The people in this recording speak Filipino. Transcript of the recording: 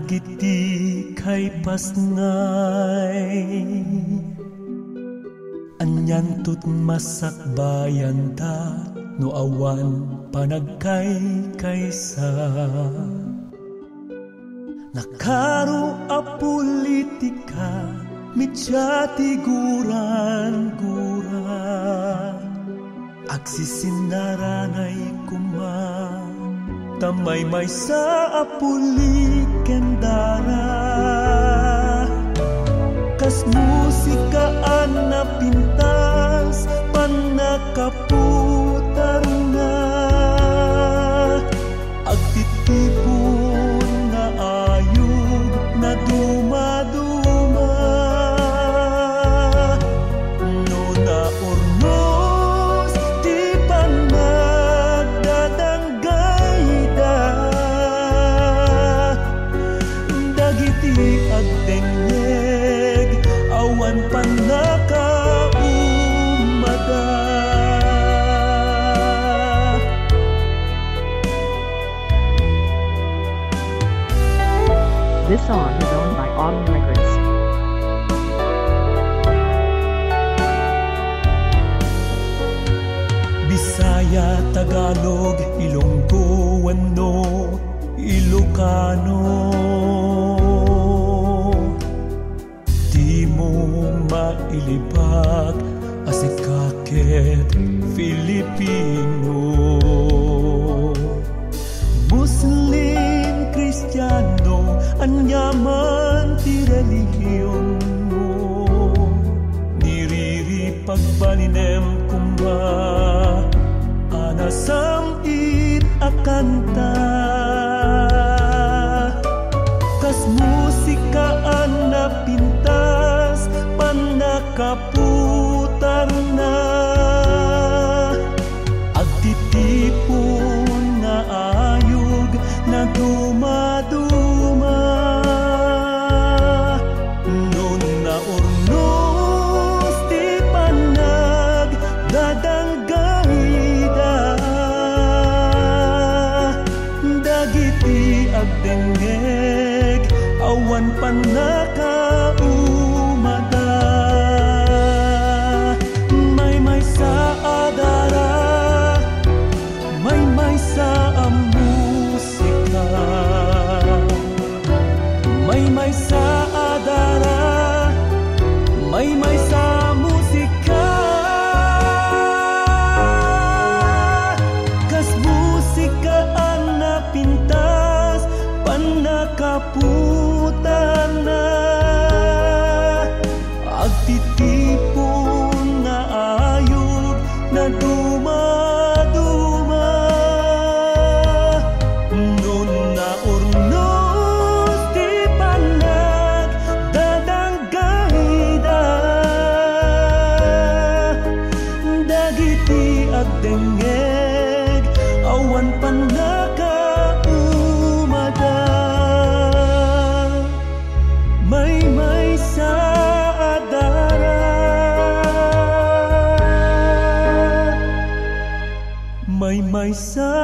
Dagiti kay pasngay anyan tut masakbayan ta no awan panagkay kaysa nakaro a politika mitya tiguran-gura agsisinaranay kuma tamay-may sa apulik kendara kas musikaan na pintas panakaputar na agtitipon na ayog na dumaduma no na ornos di pa nagdadanggay da dagiti agdengeg awan panakaumada. This song is owned by Autumn Records. Bisaya, Tagalog, Ilonggo, Wano, Ilocano. Di mo mailibag asikaket Filipino. Muslim, Kristiyano, anyaman ti relihiyon mo. Niriripagbalinem kumba anasam it akanta kas musikaan na pintas panakaputar na agtitipon na ayog na dumaduma nun na ornos di panag dadanggayda dagiti agdengeg awan panakaumada may sa adara may sa musika may sa adara may sa musika kas musikaan na pintas panakaputan na agtitipon na ayog na dumaduma nun na ornos di panag dadanggayda dagiti agdengeg awan panakaumada may sa adara may sa